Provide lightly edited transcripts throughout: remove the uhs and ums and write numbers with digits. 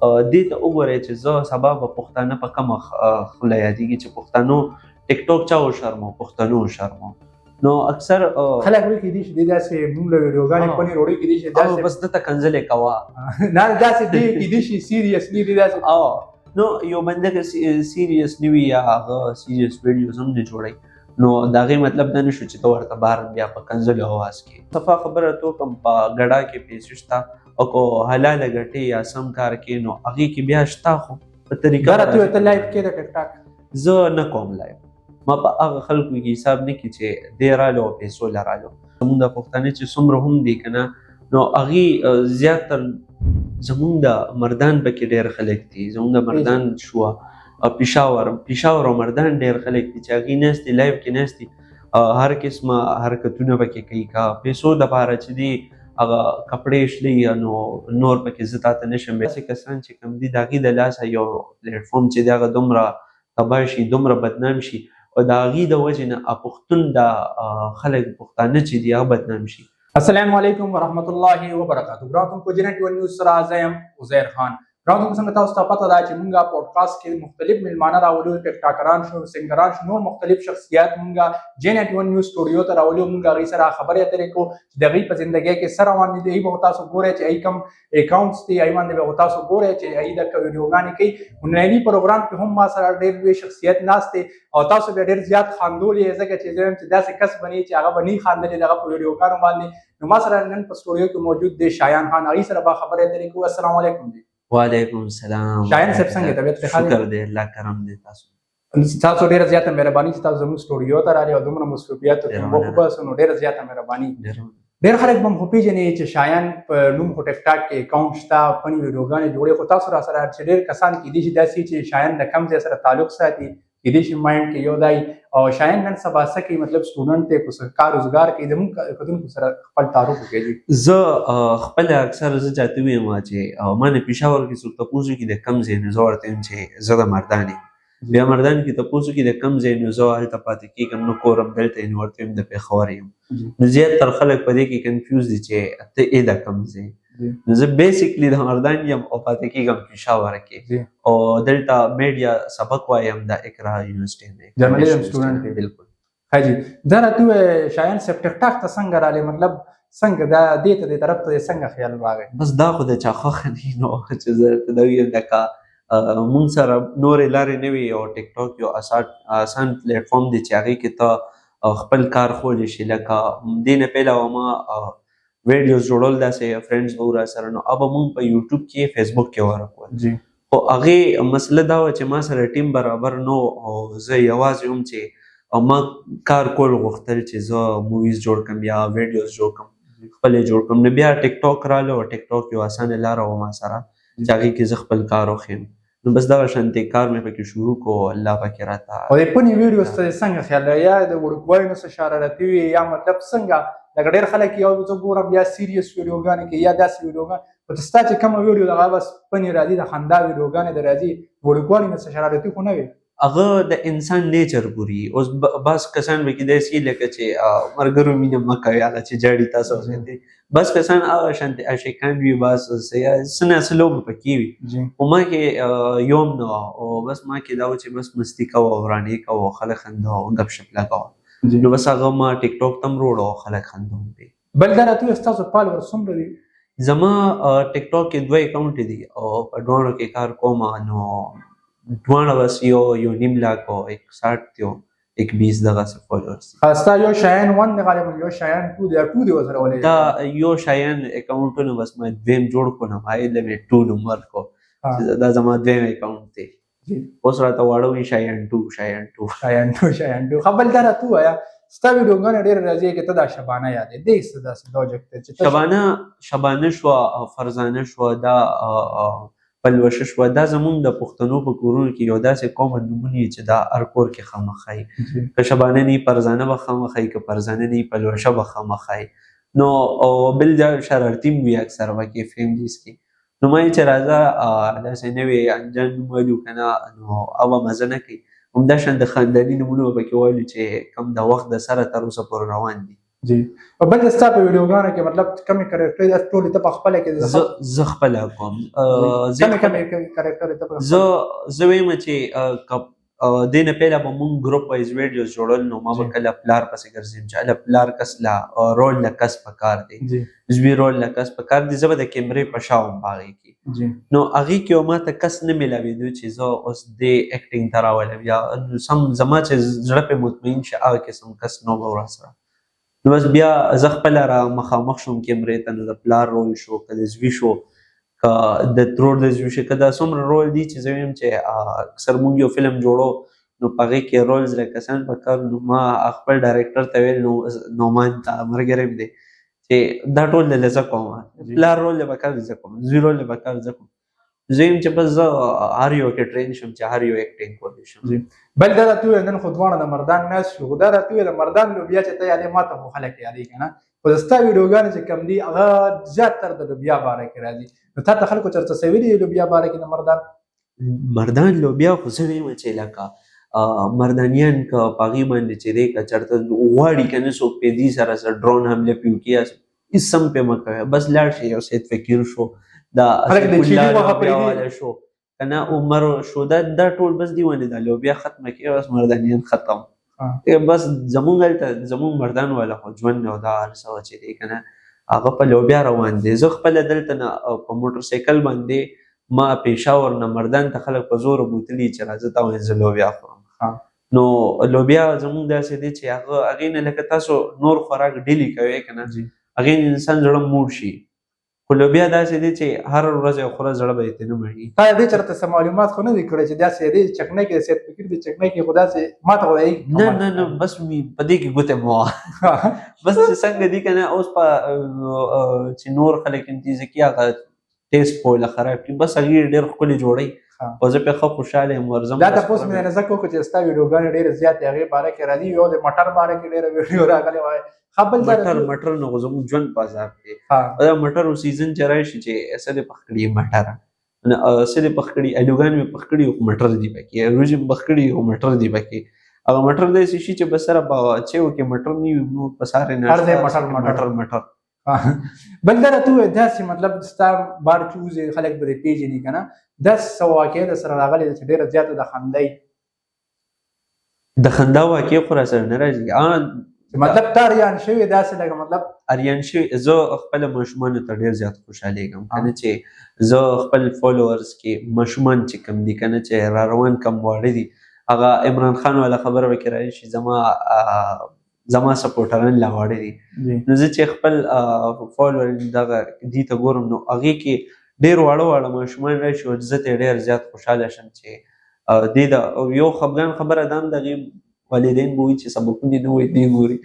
دې ته وګورئ چې زه سبا به پښتانه په کومه خوله یادېږي چې پښتنو ټیک ټاک چا وشرمو پښتنو وشرمو نو اکثر خلک وایي کېدای شي دې داسې موږ له ویډیوګانې پنیر وړي کېدای شي داسې بس دته کنځلې کوه نه داسې دی کېدای شي سیریسلی دې داسې نو یو بنده سیریس نه وي یا هغه سیریس ویډیوز هم نه جوړوي نو د هغې مطلب دا نه شو چې ته ورته بار بیا په کنځلو اواز کې صفا خبره تو کوم په ګډا کې پیسې شته او کو حلاله ګټې یا سم کار کې نو هغې کې بیا شته خو په طریقه راته ته لایف کې د ټیک ټاک زه نه کوم لایف ما په هغه خلکو کې حساب نه کړي چې دې رالو او پیسو له رالو زمونږ د پښتانه چې څومره هم دي که نه نو هغې زیاتر زمونږ د مردان پکې ډېر خلک دي زمونږ د مردان شوه پېښور او مردان ډېر خلک دي چې هغې ناست دي لایف کې ناست دي هر قسمه حرکتونه پکې کوي که پیسو دپاره چې دي هغه کپړې شلي نو نور پکې زه تاته نه شم داسې کسان چې کوم دي د هغې د لاسه یو پلیټفارم چې دی هغه دومره تباه شي دومره بدنام شي او د هغې د وجې نه پښتون د خلک پښتانه چې دي هغه بدنام شي. السلام علیکم ورحمت الله وبرکاتو. ګرانو کو جنټ ون نیوز سره زه یم عزیر خان. ګرانو څنګه تاسو ته پته ده چې مونږه پودکاسټ کې مختلف میلمانه راولو ټیک ټاکران شو سنگران شو نور مختلف شخصیات مونږه جنټ ون نیوز سټوډیو ته راولو مونږه هغې سره خبرې اترې کوو چې د هغې په زندګۍ کې څه روان دي هغې به تاسو ګورئ چې هغې کوم اکاونټس دي هغې باندې به تاسو ګورئ چې هغې د ویډیوګانې کوي. ننني پروګرام کې هم ما سره ډېر لوی شخصیت ناست دی او تاسو به ډېر زیات خاندولي ځکه چې زه یم چې داسې کس بني چې هغه به نه خاندلي دغه په ویډیوګانو باندې. نو ما سره نن په سټوډیو کې موجود دی شایان خان هغې سره به خبرې اترې کوو. السلام علیکم دی. وعلیکم السلام. شایان صاحب څنګه طبیعت ښه دی؟ شکر دی الله کرم دی. تاسو ډېره زیاته مهرباني چې تاسو زموږ سټوډیو ته راغلي او دومره مصروفیت وباسو نو ډېره زیاته مهرباني. ډېر خلک به مو پېژني چې شایان په نوم خو ټیک ټاک کې اکاونټ شته فني ویډیوګانې جوړوي خو تاسو را سره چې ډېر کسان کېدای شي داسې چې شایان د کم ځای سره تعلق ساتي کېدای شي مایند کې یو دی او شایان نن سبا څه کوي مطلب سټوډنټ دی کار روزګار کوي زموږ کتونکو سره خپل تعارف وکړي. زه خپله اکثر زه چاته ویم چې ما نه پېښور کې څوک تپوس وکړي د کم ځای نه زه ورته یم چې زه د مردان یم بیا مردان کې تپوس وکړي د کم ځای نو زه هلته پاتې کېږم نه کور هم دلته یې نو ورته یم د پېښور یم. نو زیاتر خلک په دې کې کنفیوز دي چې ته یې د کم ځای نو زه بیسیکلی د مردان یم او پاتې کېږم پېښور کې او دلته میډیا سبق وایم د اقرا یونیورسټۍ نه جرنالیزم سټوډنټ دی. بالکل ښه جي دا راته ووایه شایان صاحب ټیک ټاک ته څنګه راغلی مطلب څنګه دا دې ته دې طرف ته څنګه خیال راغی؟ بس دا خو د چا خوښه نه نو چې زه ورته دا ویم لکه مونږ سره نورې لارې نه وي او ټیک ټاک یو آسان پلیټفارم دی چې هغې کې ته خپل کار خولی شي لکه دې نه پهله ما ویډیوز جوړول داسې فرینډز به ورا سره نو اب مونږ په یوټیوب کې فیسبوک کې ورکول خو هغې مسله دا وه چې ما سره ټیم برابر نو او زه یوازې هم چې ما کار کول غوښتل چې زه موویز جوړ کړم یا ویډیوز جوړ کړم خپل یې جوړ کړم نو بیا ټیک ټاک راغله او ټیک ټاک یو اسانه لاره وه ما سره چې هغې کې زه خپل کار وښیم نو بس دغه شانتې کار مې پکې شروع کړو الله پکې راته. او د فني ویډیوز ته څنګه خیال دی یا د وړوکوالي نه څه شرارتي وي یا مطلب څنګه لکه ډېر خلک یو زه ګورم یا سیریس ویډیوګانې کوي یا داسې ویډیوګانې خو ستا چې کومه ویډیو دغه بس فني راځي د خندا ویډیوګانې د راځي وړوکوالي نه څه شرارتي خو نه وي هغه د انسان نیچر ګوري. اوس بعض کسان به کېدای شي لکه چې ملګرو مینه مه کوئ هغه چې جاړي تاسو ورته بعض کسان هغه شانتې عاشقان وي بعض څه نه څه لوبه پکې وي خو ما کې یوم نه وه او بس ما کې دا و چې بس مستی کوه او ورانې کوه او خلک خنده او ګپ شپ لګوه نو بس هغه ما ټیک ټاک ته م روړ او خلک خندوم دي. بل دا راته ووایه ستاسو فالوور څومره دي؟ زما ټیک ټاک کې 2 اکاونټ دي او په دواړو کې کار کوم نو دواړه بس یو نیم لاک او 61 یو 21 دغسې فالوورز دي. ستا یو شایان 1 دی غالبا یو شایان 2 دی 2 دی ورسره ولې دا یو شایان اکاونټونه بس ما دویم جوړ کړم هغې له مې 2 نوم ورکړو دا زما دویم اکاونټ دی اوس راته واړه وي شایان 2 ښه بل دا راته ووایه ستا ویډیوګانې ډېرې راځي کې ته دا شبانه یادې دې څه داسې لوجک دی چې شبانه شوه فرزانه شوه دا پلوشه شوه دا زمونږ د پښتنو په کورونو کې یو داسې قومه نومونه چې دا هر کور کې خامخا وي که شبانه نه وي فرزانه به خامخا وي که فرزانه نه وي پلوشه به خامخا وي نو بل دا شرارتي م وي اکثر پکې فیملیز کې نو ما یې چې راځه داسې نوې انجان نوم ویلو که نه نو او به مزه نه کوي همدا شان د خانداني نومونه به پکې وایلو چې کوم د وخت د سره تر اوسه پورې روان دي جی او بل ستا په ویډیوګانو کې مطلب کمی کریکټر ټول ته په خپل کې زه خپل کوم کمی کریکټر ته زه وایم چې دینه پیله به مونږ ګروپ وایز ویډیوز جوړول نو ما به کله پلار پسې ګرځیم چې هله پلار کس لا رول له کس پکار دی زوی رول له کس پکار دی زه به د کیمرې په شا وم په هغې کې نو هغې کې یو ما ته کس نه میلاوېدو چې زه اوس دې اکټینګ ته راولم یا سم زما چې زړه پې مطمئن شي هغه قسم کس نو به ورسره نو بس بیا زه خپله را مخامخ شوم کیمرې ته نو د پلار رول شو که د زوی شو که د ترور د زوی شو که دا څومره رول دي چې زه وایم چې اکثر مونږ یو فلم جوړو نو په هغې کې رولز له کسان پکار نو ما خپل ډایرکټر ته ویل نومان ته ملګری مې دی چې دا ټول دی زه کوم پلار رول دی پکار زه کوم زوی رول دی پکار زه کوم زه یم چې بس زه هر یو کې ټرین شم چې هر یو اکټینګ کولی شم بل دا راته وویل نن خو دواړه د مردان ناست شو خو دا راته وویل د مردان لوبیا چې ته یادې ما ته خو خلک یادوي که نه خو د ستا ویډیوګانې چې کوم دي هغه زیاتتر د لوبیا باره کې راځي نو تا ته خلکو چېرته څه ویلي لوبیا باره کې د مردان لوبیا خو زه وایم چې لکه مردانیان که په هغې باندې چې دی که چېرته غواړي که نه څوک پې دي سره ډرون حمله پې وکړي هېڅ هم پې مه کوئ بس لاړ شي یو سید فقیر شو دا الله شو کنه عمر شو دا ټول بس دیونه دا لوبیا ختمه کړي بس مردانیان ختم بس زمونږ هلته زمونږ مردان والا خو ژوند او دا هر څه چې دی که نه هغه په لوبیا روان دی زه خپله دلته نه په موټر سایکل باندې ما پېښور نه مردان ته خلک په زوره بوتلي چې راځه تا وایم زه لوبیا خورم نو لوبیا زمونږ داسې دی چې هغې نه لکه تاسو نور خوراک ډیلي کوئ که نه هغې نه انسان زړه موړ شي خو لوبیا داسې دی چې هر ورځ یو خوره زړه به یې ترې نه مړېږي تا دې چېرته څه معلومات خو نه دي کړی چې داسې دی چکنۍ کې سید فقیر د چکنۍ کې خو داسې ما ته خو نه بس په دې کې ګوتې مه وهه بس چې څنګه دي که نه اوس په چې نور خلک انتیزه کړي هغه ټیسټ په ویله خراب کړي بس هغې ډېر ښکلې جوړوي او زه پرې ښه خوشحاله یم ورځم دا تپوس مې نه زه کوم چې ستا ویډیوګانې ډېرې زیاتې هغې باره کې راځي یو د مټر باره کې ډېره ویډیو راغلې وای مټر نه خو زموږ ژوند بازار دی دا مټرو سیزن چې راشي چې څه دې پخ کړي مټر څه دې پخ کړي الوګان مې پخ کړي خو مټر دي پکې روژې مې پخ کړي خو مټر دي پکې هغه مټر داسې شي چې بس سره په اچیو کې مټر نه وي نو په سارې نه مټر بل دا راته ووایه داسې مطلب ستا بار چوز خلک به دې پېژني که نه داسې څه واقعه در سره راغلې ده چې ډېره زیاته د خندی د خندا واقعې خو را سره نه راځي مطلب تا اریان شوي داسې لکه مطلب اریان شوي زه خپله ماشومانو ته ډېر زیات خوشحالېږم که نه چې زه خپل فالوورز کې ماشومان چې کوم دي که نه چې را روان کم واړه دي هغه عمران خان والا خبره به کې راشي زما سپورټران لا واړه دي نو زه چې خپل فالوور دغه دي ته ګورم نو هغې کې ډېر واړه ماشومان راشي او زه ترې ډېر زیات خوشحاله شم چې دې د یو خفګان خبره دا هم د هغې والدین به وایي چې سبقونه نه وایي دې ګوري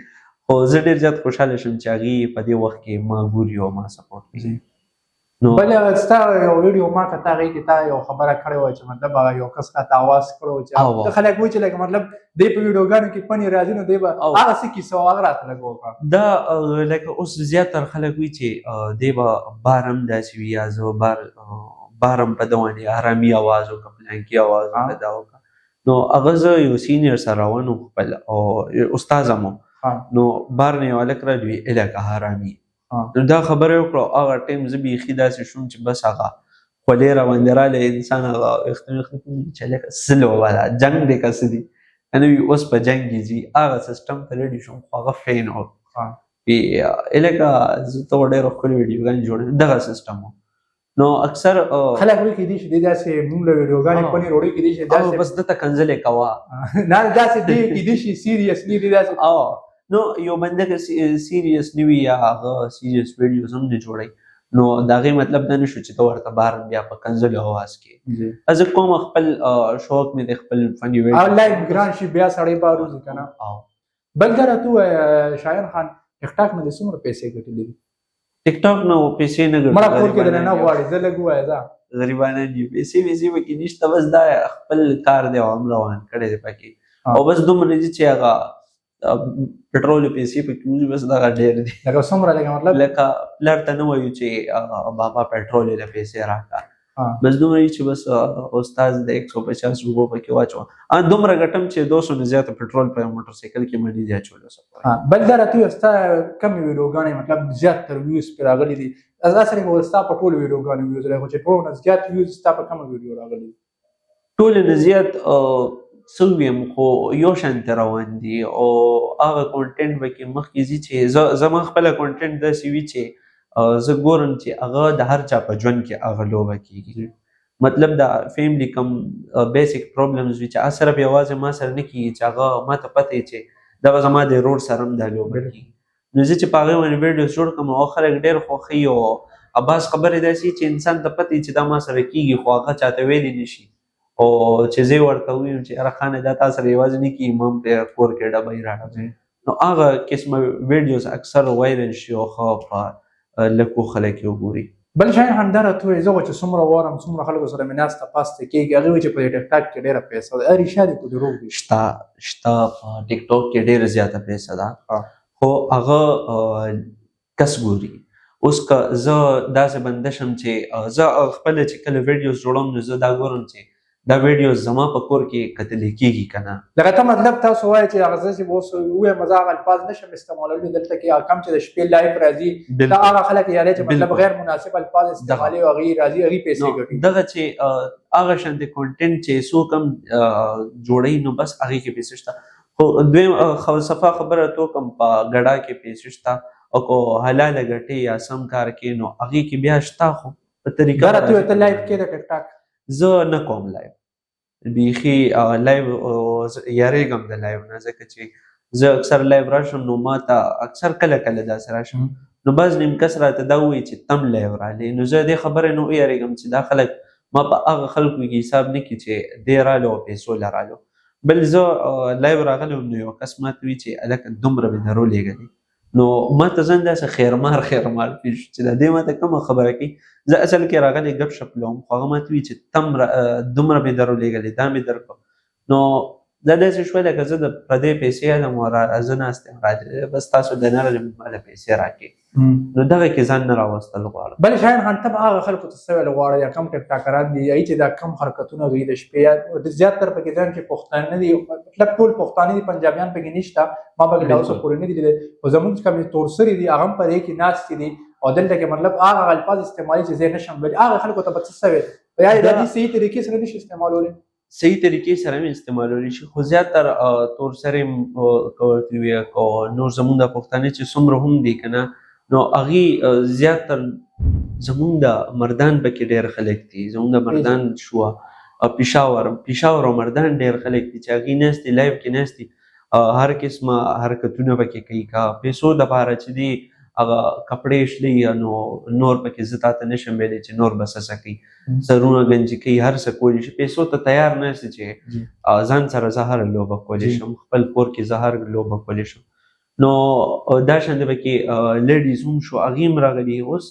خو زه ډېر زیات خوشحاله شم چې هغې په دې وخت کې ما ګوري او ما سپورټ کوي بل ستا یو ویډیو ما کته هغې کې تا یو خبره کړې وه چې مطلب هغه یو کس راته آواز کړی و چې خلک وایي چې لکه مطلب دی په ویډیوګانو کې پنې راځي نو دی به هغه څه کیسه وه هغه راته لږ وکړه دا لکه اوس زیاتره خلک وایي چې دی به بار هم داسې وي یا زه بار هم په ده باندې ارامي اواز وکړه پلانکي اواز وکړه دا وکړه نو هغه زه یو سینیر سره روان وم خپل او استاذ هم نو بار نه یو هلک راغی الکه حرامي نو دا خبره یې وکړه هغه ټایم زه بیخي داسې شوم چې بس هغه خولې راباندې راغلی انسان هغه چې هلکه څه لوبه ده جنګ دی که څه دي که نه وي اوس په جنګ کې ځي هغه سسټم ته ریډي شوم خو هغه فین و الکه زه ته ډېره ښکلې ویډیوګانې جوړوم دغه سسټم و نو اکثر خلک وایي کېدای شي دی داسې مونږ له ویډیوګانې پنې روړی کېدای شي داسې بس دته کنځلې کوه نه داسې دی کېدای شي سیریسلی دی داسې نو یو بنده که سیریس نه وي یا هغه سیریس ویډیوز هم نه جوړوي نو د هغې مطلب دا نه شو چې ته ورته بار بیا په کنځلو اواز کې زه کوم خپل شوق مې دی خپل فني ویډیو لایک ګران شي بیا سړی به روزي که نه بل دا راته ووایه شاعر خان ټیک ټاک نه دې څومره پیسې ګټلې دي ټیک ټاک نه پیسې نه ګټي مړه کور کې د نه غواړي زه لږ ووایه دا غریبانه دي پیسې پکې نشته بس دا خپل کار دی او هم روان کړی دی پکې او بس دومره دي چې هغه پټرول پیسې پکې وځي بس دغه ډېر دي لکه څومره لکه مطلب لکه پلار ته نه وایو چې بابا پټرول له پیسې راکړه بس دومره چې بس استاد د 150 روپو پکې واچوه دومره ګټم چې 200 نه زیاته پټرول په موټر سایکل کې باندې دی اچولو. بل دا راته ستا کم ویډیوګانې مطلب زیات تر ویوز پر راغلي دي اصل هو ستا په ټول ویډیوګانې ویوز راغلي چې ټول نه زیات ویوز ستا په کوم ویډیو راغلي ټول نه زیات سویم خو یو شان روان دي او هغه کانټینټ به مخکې زی چې زما خپل کانټینټ د سی وی چې زه ګورم چې هغه د هر چا په ژوند کې هغه لوبه کېږي مطلب د فیملی کم بیسیک پرابلمز وي چې صرف یوازې ما سره نه کېږي چې هغه ما ته پته چې دا به زما د رور سره هم دا لوبه کېږي نو زه چې په هغې باندې ویډیوز جوړ کړم او خلک ډېر خوښوي او بعض خبرې داسې چې انسان ته پته چې دا ما سره کېږي خو هغه چاته ویلی نه شي او چې زه ورته ویم چې یاره خانه دا تا سره یوازې نه کېږي ما هم په کور کې ډبی راړم نو هغه قسمه ویډیوز اکثر وایرل شي او ښه په لکو خلک یې وګوري. بل شاین همدا راته وایي زه چې څومره وارم څومره خلکو سره مې ناسته پاسته کېږي هغې وایي چې په ټیک ټاک کې ډېره پیسه ده رښتیا دي که دروغ دي شته په ټیک ټاک کې ډېره زیاته پیسه ده خو هغه کس ګوري اوس که زه داسې بنده شم چې زه خپله چې کله ویډیوز جوړوم نو زه دا ګورم چې دا ویډیوز زما په کور کې کتلی کېږي که نه دغه ته مطلب تاسو وایئ چې هغه زه چې به اوس ووایم زه هغه الفاظ نشم استعمالولی دلته کې کم چې د شپې لایف راځي دا هغه خلک یادوي چې مطلب غیر مناسب الفاظ استعمالوي او هغې راځي هغې پیسې ګټي دغه چې هغه شانتې کانټینټ چې څوک هم جوړوي نو بس هغې کې پیسې شته خو دویم صفا خبره تو کوم په ګډا کې پیسې شته او که حلاله ګټې یا سم کار کې نو هغې کې بیا شته خو په طریقه راته وایي ته لایف کې د ټیک ټاک زه نه کوم لایو بیخي لایو یاریږم د لایو نه ځکه چې زه اکثر لایو راشم نو ما ته اکثر کله کله داسې راشم نو بعض نیم کس راته دا وایي چې تم لایو رالې نو زه دې خبرې نه ویاریږم چې دا خلک ما په هغه خلکو کې حساب نه کړي چې دی رالو او پیسو له رالو بل زه لایو راغلی وم نو یو کس ماته وایي چې هلکه دومره مې درو لېږلي نو ما ته ځان داسې خیرمار پیش چې دا دې ما ته کومه خبره کوي زه اصل کې راغلی ګپ شپ لوم خو هغه ماته وایي چې تم دومره مې درو لېږلې دا مې درکړو نو دا داسې شوه لکه زه د پردۍ پیسې یادم او زه ناست یم راځئ بس تاسو د نه راځئ ماله پیسې راکړئ نو دغه کې ځان نه راوستل غواړم بل شاید هم ته به هغه خلکو ته څه ویل غواړې یا کم ټیک ټاکران دي هغوی چې دا کم حرکتونه کوي د شپې زیاتر پکې ځان چې پښتانه دي مطلب ټول پښتانه دي پنجابیان پکې نشته ما پکې لا اوسه پورې نه دي لیدلي خو زموږ کمې تورسري دي هغه هم په دې کې ناستې دي او دلته کې مطلب هغه الفاظ استعمالي چې زه نشم ویلی هغه خلکو ته به څه ویل یا یې دا دې صحیح طریقې سره نشي استعمالولی صحیح طریقې سره مې استعمالولی شي خو زیاتر تورسرې که ورته ووایه که نور زموږ د پښتانه چې څومره هم دي که نه نو هغې زیاتر زموږ د مردان پکې ډېر خلک دي زموږ د مردان شوه پېښور او مردان ډېر خلک دي چې هغې ناست دي لایف کې ناست دي هر قسمه حرکتونه پکې کوي که پیسو دپاره چې دي هغه کپړې شلي نو نور پکې زه تاته نشم ویلی چې نور به څه څه کوي سرونه گنجي کوي هر څه کولی شي پیسو ته تیار نه شي چې ځان سره زه هره لوبه کولی شم خپل کور کې زه هر لوبه کولی شم نو دا شانته پکې لیډیز هم شو هغې هم راغلي اوس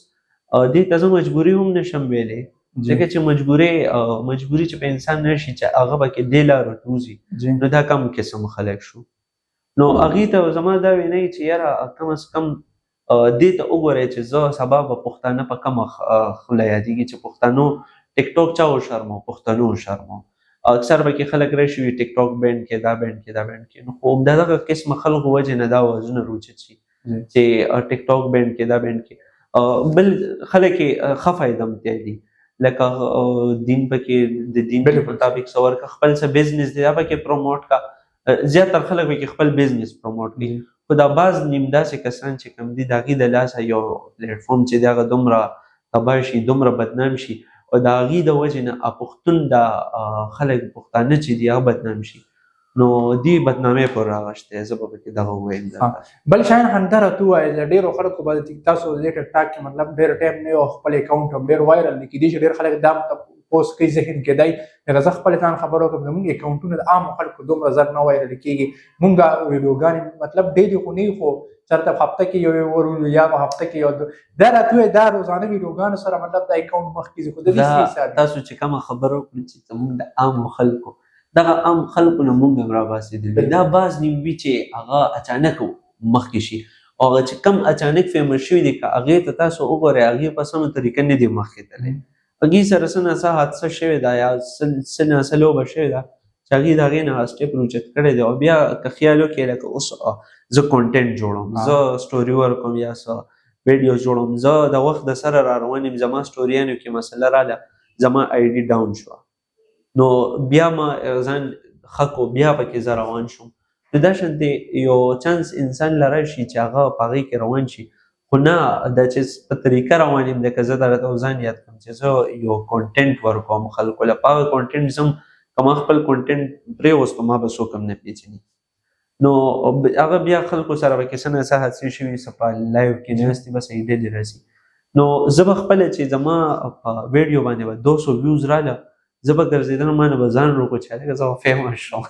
دې ته زه مجبوري هم نشم ویلی ځکه چې مجبوري چې په انسان راشي چې هغه به کې دې لارو ته وځي نو دا کم قسم خلک شو نو هغې ته زما دا وینئ چې یاره کم از کم دې ته وګورئ چې زه سبا به پښتانه په کومه خوله یادېږي چې پښتنو ټیک ټاک چا وشرمو پښتنو وشرمو اکثر به کې خلک راشي وي ټیک ټاک بینډ کې دا بینډ کې دا بینډ کې نو خو همدغه قسمه خلکو وجې نه دا وزونه روچت شي چې ټیک ټاک بینډ کې دا بینډ کې بل خلک یې ښه فایده متیا دي لکه دین پکې د دین په مطابق څه ورکړه خپل څه بزنس دی دا پکې پروموټ کا زیاتره خلک پکې خپل بزنس پروموټ کوي خو دا بعض نیم داسې کسان چې کوم دي د هغې د لاسه یو پلیټفارم چې دی هغه دومره تباه شي دومره بدنام شي او د هغې د وجې نه پښتون د خلک پښتانه چې دي هغه بدنام شي نو دې بدنامۍ پورې راغشتی زه به پکې دغه ووایم بل شاین همدا راته ووایه د ډېرو خلکو به تاسو د ټیک ټاک کې مطلب ډېر ټایم نه یو خپل اکاونټ هم ډېر وایرل دی کېدای شي ډېر خلک دا پوسټ کوي ذهن کې دی لکه زه خپل ځان خبر وکړم زموږ اکاونټونه د عامو خلکو دومره زر نه وایرل کېږي مونږ ویډیوګانې مطلب ډېرې خو نه خو چېرته په هفته کې یو ورو یا په هفته کې یو دا راته وایي دا روزانه ویډیوګانو سره مطلب د اکاونټ مخکې ځي خو د دې حساب تاسو چې کومه خبره وکړئ چې زموږ د عامو خلکو دغه عام خلکو نه مونږ هم راباسېدلي دا بعض نیم وي چې هغه اچانک مخکې شي او هغه چې کم اچانک فیمس شوي دي که هغې ته تاسو وګورئ هغې په سمه طریقه نه دي مخکې تللی هغې سره څه نه څه حادثه شوې ده یا څه نه څه لوبه شوې ده چې هغې د هغې نه سټیپ راوچت کړی دی او بیا که خیال وکړې لکه اوس زه کونټینټ جوړوم زه سټوري ورکوم یا څه ویډیوز جوړوم زه د وخت د سره را روان یم زما سټوریانو کې مسله راله زما آی ډي ډاون شوه نو بیا ما ځان ښه کو بیا پکې زه روان شوم نو دا شانتې یو چانس انسان له راشي چې هغه په هغې کې روان شي خو نه دا چې په طریقه روان یم لکه زه درته ځان یاد کړم چې زه یو کونټینټ ورکوم خلکو له په هغه کونټینټ زه که ما خپل کونټینټ پرېوستو ما به څوک هم نه پېژني نو هغه بیا خلکو سره به کې څه نه څه حادثې شوي څه په لایو کې ناست دي بس یې ډلې راځي نو زه به خپله چې زما په ویډیو باندې به 200 ویوز راله زه به ګرځېدلم ما نه به ځان روکو چې هلکه زه به فیمس شم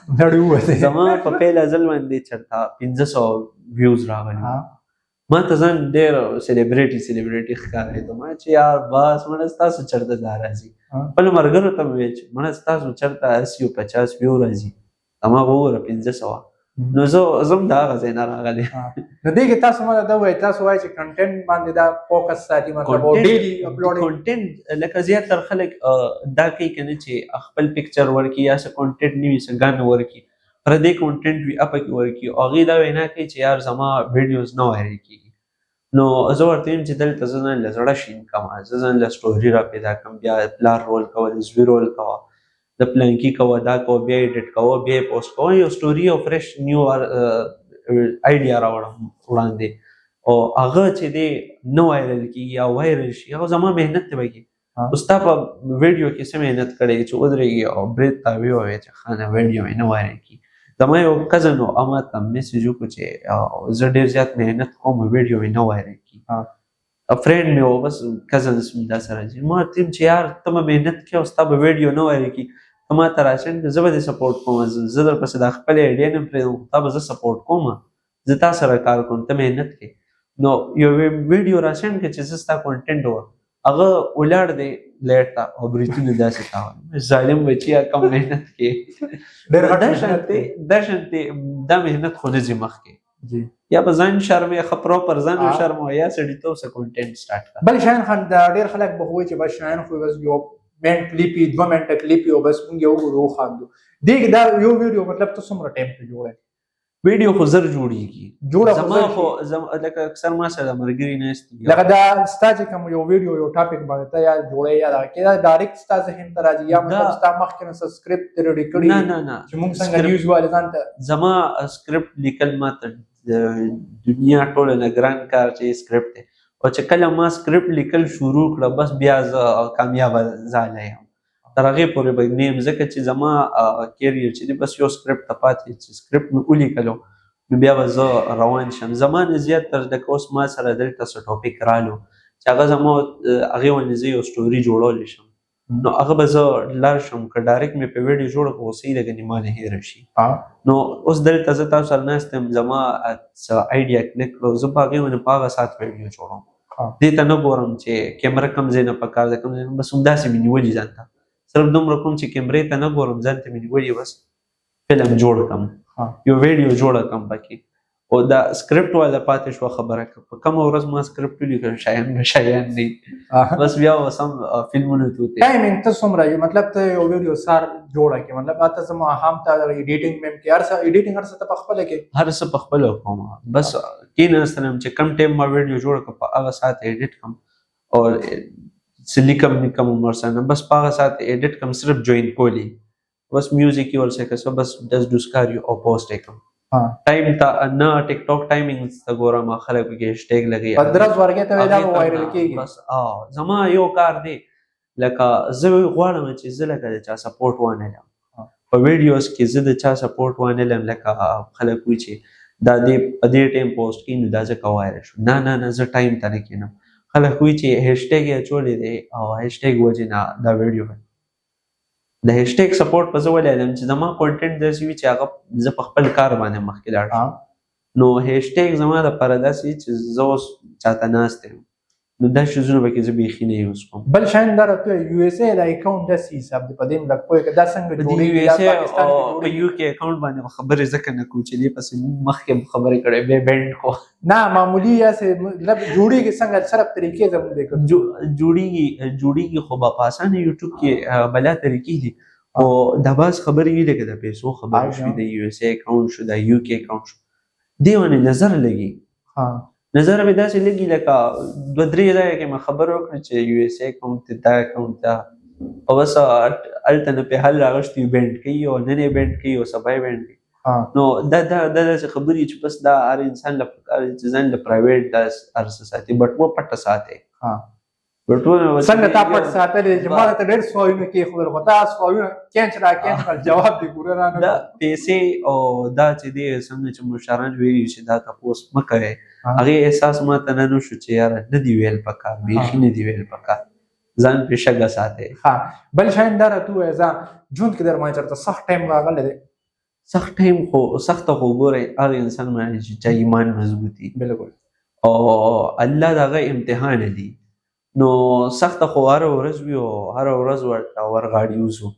زما په پیله ځل باندې چېرته 1500 ویوز راغلي ما ته ځان ډېر سلیبریټي ښکارېده ما چې یار بس مړه ستاسو چېرته دا راځي خپلو ملګرو ته مې ویل چې مړه ستاسو چېرته 80 او 50 ویو راځي هماغه وګوره 1500 نو زه هم د هغه ځای نه راغلی نو دې کې تاسو ماته دا وایي تاسو وایي چې کنټینټ باندې دا فوکس ساتي مطلب او ډیلی اپلوډینګ کنټینټ لکه زیاتره خلک دا کوي که نه چې خپل پکچر ورکړي یا څه کنټینټ نه وي څه ګانې ورکړي پردی کنټینټ وي اپکې ورکړي او هغې دا وینا کوي چې یار زما ویډیوز نه وایرل کېږي نو زه ورته وایم چې دلته زه ځان له زړه شین کومه زه ځان له سټوري را پیدا کړم بیا پلار رول کوه د زوی رول کوه د پلانکي کوه دا کوه بیا ایډیټ کوه بیا یې پوسټ کوه یو سټوري او فرش نیو آیډیا راوړم وړاندې او هغه چې دی نه وایرل کېږي یا وایرل شي هغه زما محنت دی بګي خو ستا په ویډیو کې څه محنت کړی چې ودرېږي او برید ته ووایې چې ښه نه ویډیو مې نه وایرل کېږي زما یو کزن و ما ته میسیج وکړو چې زه ډېر زیات محنت کوم ویډیو مې نه وایرل کېږي فرینډ مې و بس کزنس مې دا سره ځي ما ورته چې یار ته به محنت کوې او ستا به ویډیو نه وایرل کېږي ته ما ته راشن زه به دې سپورټ کوم زه درپسې دا خپلې ایډیا نه پرېږدم تا به زه سپورټ کوم زه تا سره کار کوم ته محنت کوې نو یو ویډیو راشن کړه چې زه ستا کونټینټ و هغه ولاړ دی لیټ ته او بریتونه داسې کاوه ظالم بچیا کم محنت کوې دا شانتې دا محنت خو نه ځي مخکې یا به ځان شرمې ښه پروپر ځان وشرموه یا سړیتوب څه کونټینټ سټارټ کړه بل شاهین خان دا ډېر خلک به وایي چې بس شاهین خو بس یو منټ کلیپ وي 2 منټه کلیپ وي او بس مونږ یې وګورو وخاندو دې کې دا یو ویډیو مطلب ته څومره ټایم کې جوړی ویډیو خو زر جوړیږي زما خو لکه اکثر ما سره ملګري ناست دي لکه دا ستا چې کوم یو ویډیو یو ټاپک باندې ته یا جوړی یا دا کې دا ډایرکټ ستا ذهن ته راځي یا مطلب ستا مخکې نه سکرپټ ریډي کړي نه چې موږ څنګه نیوز والے ځان ته زما سکرپټ لیکل ما ته دنیا ټوله نه ګران کار چې سکرپټ دی او چې کله ما سکرپټ لیکل شروع کړه بس بیا زه کامیابه ځالی یم تر هغې پورې به نه یم ځکه چې زما کیریر چې دی بس یو سکرپټ ته پاتې چې سکرپټ مې ولیکلو نو بیا به زه روان شم زما نه زیاتره لکه اوس ما سره دلته څه ټاپک رالو چې هغه زما هغې باندې زه یو سټوري جوړولی شم نو هغه به زه لاړ شم که ډایرکټ مې په ویډیو جوړه کړو صحیح ده ګنې ما نه هېره شي نو اوس دلته زه تاسو سره ناست یم زما څه آیډیا کلیک کړو زه په هغې باندې په هغه ساعت ویډیو جوړوم دې ته نه ګورم چې کیمره کوم ځای نه پکار ده کوم ځای نه بس همداسې مې نیولي ځان ته صرف دومره کوم چې کیمرې ته نه ګورم ځان ته مې نیولي بس فلم جوړ کړم یو ویډیو جوړه کړم پکې او دا سکرپټ والا پاتې شوه خبره په کومه ورځ ما سکرپټ ولیکل شایان به شایان دی بس بیا اوس هم فلمونو ته وتې ټایمینګ ته څومره وي مطلب ته یو ویډیو سار جوړه کړې مطلب اته زما هم ته ایډیټینګ مې کې هر څه ایډیټینګ هر څه ته په خپله کې هر څه په خپله کوم بس کېناستلم چې کم ټایم ما ویډیو جوړه کړه په هغه ساعت ایډیټ کړم او څه لیکم نیکم هم ورسره بس په هغه ساعت ایډیټ کړم صرف جوین کولی بس میوزیک یې ورسره کړه بس ډز کار او پوسټ یې کړم ټایم ته نه ټیک ټاک ټایمینګ ته ګورم خلک پکې هیشټیګ لګوي 15 ورګې ته دا وایرل کېږي بس زما یو کار دی لکه زه غواړم چې زه لکه د چا سپورټ وانهلم په ویډیوز کې زه د چا سپورټ وانهلم لکه خلک وایي چې دا دې په دې ټایم پوسټ کړي نو دا ځکه وایرل شو نه زه ټایم ته نه کښېنم خلک وایي چې هیشټیګ یې اچولی دی او هیشټیګ وجې نه دا ویډیو د هیشټیګ سپورټ په زه ولیدم چې زما کونټینټ داسې وي چې هغه زه په خپل کار باندې مخکې لاړ شم نو هیشټیګ زما دپاره داسې وي چې زه اوس چاته ناست یم نو دا شیزونه به کې زه بیخي نه یوز کوم. بل شاین دا راته یو اس ای د اکاونټ د سی حساب دی په دې ملک پوهه کې دا څنګه په جوړیږي یو دا اس پاکستان کې په جوړیږي یو کې اکاونټ باندې خبرې ځکه نه کوم چې دې پسې مخکې خبرې کړې به بینډ کو نه معمولی یا سه مطلب جوړیږي څنګه صرف طریقې زموږ دی جوړیږي خو په اسانه یوټیوب کې بلا طریقې دي او د باز خبرې وی لکه د پیسو خبرې شوې د یو اس ای اکاونټ شو د یو کې اکاونټ شو دی ونه نظر لګي نظر به داسې لګي لکه دوه درې ځایه کې ما خبر وکړه چې یو اس ای اکاونټ دا اکاونټ دا او بس الته نه په حل راغشتي بینډ کوي او نه بینډ کوي او سبا بینډ کوي نو دا داسې خبرې چې بس دا هر انسان لپاره چې ځان له پرایویټ دا ارسه ساتي بټ و پټه ساتي څنګه تا پټ ساتل چې ما ته ډېر سوالونه کې خبر خو تاسو سوالونه کېنچ جواب دی ګور نه دا پیسې او دا چې دی څنګه چې مشران ویلي چې دا تاسو مکه هغه احساس ما ته نه شو چې یار نه دی ویل پکار بیخي نه دی ویل پکار ځان په شګه ساتي. بل شاین دا راته ځان جون کې در ما چرته سخت ټایم راغلی دی سخت ټایم خو سخت خو ګوره هغه انسان باندې چې ایمان مضبوطی بالکل او الله دغه امتحان دی نو سخت خو هر ورځ وی او هر ورځ ورته ورغاړي وزو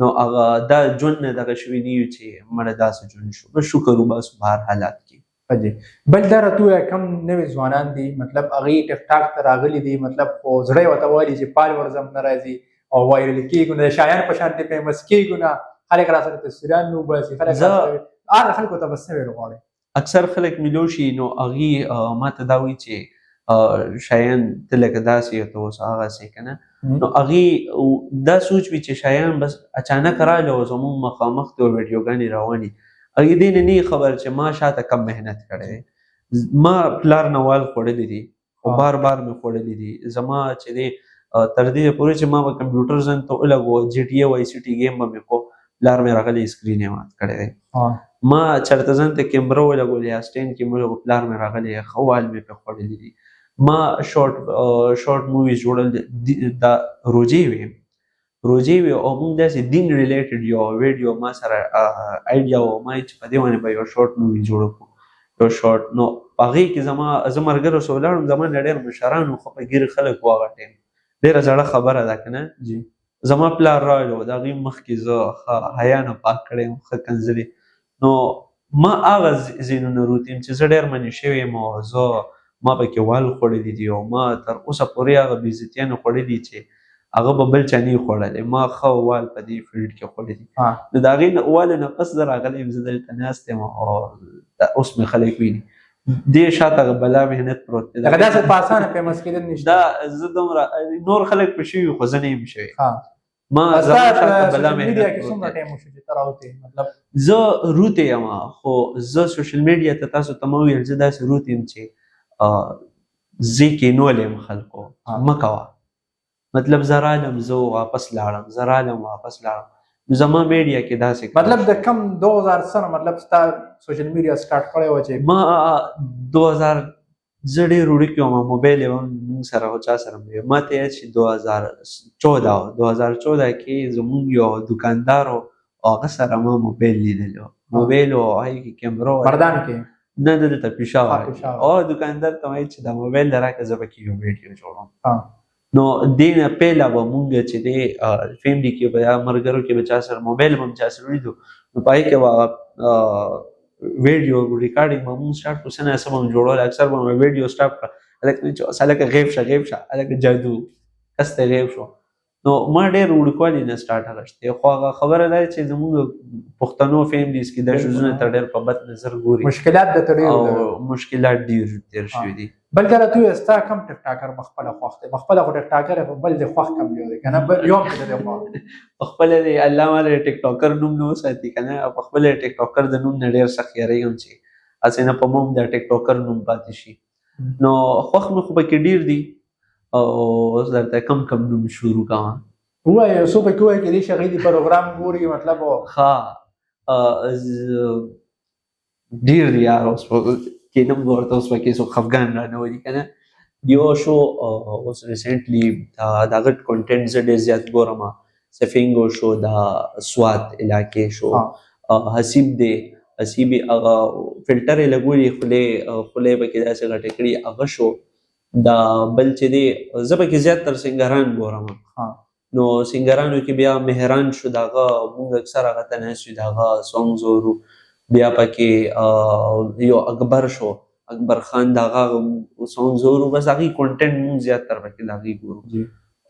نو هغه دا جون نه دغه شوی دی چې مړه داسې جون شو بس شکر وباس بهر حالات کې بل دا راته کم نوې ځوانان دي مطلب هغه ټیک ټاک ته راغلي دي مطلب خو زړه وته وایي چې پال ورزم ناراضي او وایرل کیږي نو شایان په شان ته فیمس کیږي نه خلک را سره تصویران نو بس خلک ته بس ویل غواړي اکثر خلک ملوشي نو هغه ماته دا وایي چې شایان تلک داسې ته اوس هغه سي کنه نو هغه دا سوچ وی چې شایان بس اچانک رااله او زموږ مخامخ ته ویډیوګانې رواني هغه دې نه خبر چې ما شاته کم مهنت کړې ما پلار نوال خوړلې دي او بار مې خوړلې دي زما چې دې تر دې پورې چې ما په کمپیوټر زن ته لګو جی ټی ای وای سی ټی گیم مې کو پلار مې راغلی سکرین یې مات کړې ما چرته زن ته کیمرا ولګول یا سټین کې مې پلار مې راغلی خوال مې په خوړلې دي ما شارټ موویز جوړل دا روجي وي او موږ داسې دین ریلیټډ یو ویډیو ما سره آیډیا و ما چې په دې باندې به یو شارټ مووی جوړ کړو یو شارټ نو هغې کې زه ملګرو سره ولاړم زما نه ډېر مشران وو خو په ګیر خلک وو هغه ټایم ډېره زړه خبره ده که نه زما پلار راغلی و د هغې مخکې زه حیا نه پاک کړی یم ښه کنځلې نو ما هغه ځینونه روتیم چې زه ډېر منې شوی یم او زه ما پکې وال خوړلي دي او ما تر اوسه پورې هغه بېعزتیانې خوړلي چې هغه به بل چا نه خوړلی ما ښه وال په دې فیلډ کې خوړلی دي نو د هغې والو نه پس زه راغلی یم زه دلته ناست یم او اوس مې خلک ویني دې شاته بلا محنت پروت دی هغه داسې په اسانه فیمس کېدل نشته دا زه دومره نور خلک په شوي خو زه نه یم شوی ما زما شاته بلا محنت پروت دی زه روتی یم خو زه سوشل میډیا ته تاسو ته ما وویل زه داسې روت یم چې زه کینولی یم خلکو مه کوه مطلب زرالم زه واپس لاړم نو زما میډیا کې داسې مطلب د کم 2000 سنه مطلب ستا سوشل میډیا سٹارټ کړی و چې ما 2000 زه ډېر وړوکی وم موبایل یې موږ سره او چا سره مې ما ته یاد چې 2014 کې زموږ یو دکاندار و هغه سره ما موبایل لیدلی و موبایل و هغې کې کیمرا مردان کې نه دلته پېښور او دکاندار ته وایي چې دا موبایل د راکړه زه پکې یو ویډیو جوړوم نو دې نه پیله به مونږ چې دی فیملي کې به یا ملګرو کې به چا سره موبایل به هم چا سره ولیدو نو په هغې کې به ویډیو ریکارډینګ به مونږ سټارټ کړو څه نه څه به مو جوړول اکثر به مو ویډیو سټارټ کړه هلکه چې هلکه غیب شه هلکه جادو کس ته غیب شو نو ما ډېر وړوکوالي نه سټارټ اخیستی خو هغه خبره دا چې زموږ پښتنو فیملیز کې دا ښځونه ته ډېر په بد نظر ګوري مشکلات درته ډېر او مشکلات ډېر تېر شوي دي بل دا راته ستا کم ټیک ټاکر بخپله خوښ دی بخپله خو ټیک ټاکر بل د خوښ کم یو دی که نه بل یو هم کې د خوښ پخپله دی الله ماله ټیک ټاکر نوم نه وساتي که نه پخپله ټیک ټاکر د نوم نه ډېر سخت یېرېږم چې هسې نه په موم د ټیک ټاکر نوم پاتې شي نو خوښ مې خو پکې ډېر دي او اوس درته کم نوم شروع کوم ووایه څو پکې ووایه کېدای شي هغوی د پروګرام ګوري مطلب ښه ډېر دي یار اوس کینم ورته اوس پکې څوک خفګان رانولي که نه یو شو اوس ریسنټلی د هغه کنټینټ زه ډېر زیات ګورم سفینګو شو د سوات علاقې شو حسیب دی حسیب هغه فلټر یې لګولي خولې پکې داسې غټې کړي هغه شو دا بل چې دی زه پکې زیاتره سینګران ګورم. نو سینګرانو کې بیا مهران شو، دغه موږ اکثر هغه ته ناست یو، دغه سونګز اورو. بیا پکې یو اکبر شو، اکبر خان دغه سونګز اورو، بس هغې کونټینټ موږ زیاتره پکې د هغې ګورو.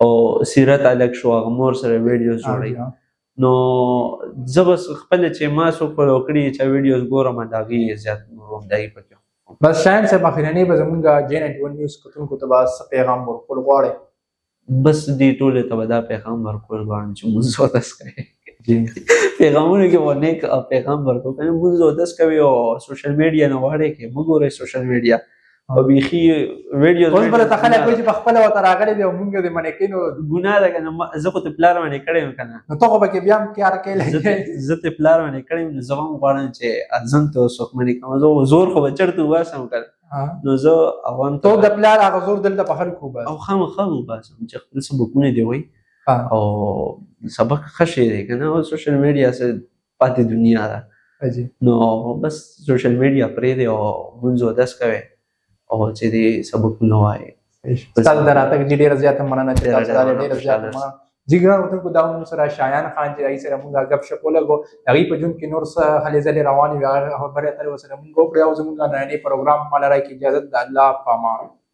او سیرت الک شو، هغه مور سره ویډیوز جوړوي. نو زه بس خپله چې ما څوک فالو کړي چې ویډیوز ګورم د هغې زیات ګورم، د هغې پکې. بس شاهین صاحب اخرنۍ به زمونږ J91 نیوز کتونکو ته به څه پیغام ورکول غواړئ؟ بس دې ټولې ته به دا پیغام ورکول غواړم چې مونځ اودس کوئ. پیغامونو کې به نیک پیغام ورکوو که نه، مونځ اودس کوئ او سوشل میډیا نه غواړئ کې مه ګورئ سوشل میډیا. او بیخي ویډیوز اوس به درته خلک وایي چې په خپله ورته راغلی دی او مونږ دې منع کوي، نو ګناه ده که نه. زه خو ته پلار باندې کړی یم که نه، نو ته خو پکې بیا هم کار کولی. زه ته پلار باندې کړی یم، نو زه هم غواړم چې ځان ته څوک منع کوم. زه زور خو به چېرته وباسم که نه، نو زه عوام ته د پلار هغه زور دلته په خلکو وباسې او خامخا وباسم چې خپل سبقونه دې وایي او سبق ښه شی دی که نه. او سوشل میډیا څه پاتې دنیا ده، نو بس سوشل میډیا پرېږدئ او مونځ اودس کوئ او چې دې سبقونه وایي. ستاسو د راتګ جي ډېره زیاته مننه چې تاسو راغلئ، ډېره زیاته مننه. جي ګرانو کتونکو دا موږ سره شایان خان چې هغې سره موږ ګپ شپ ولګو، د هغې په ژوند کې نور څه هلې ځلې روانې وې، هغه خبرې اترې ورسره موږ وکړې او زموږ نننی پروګرام ما لرئ کې اجازت د الله په امان.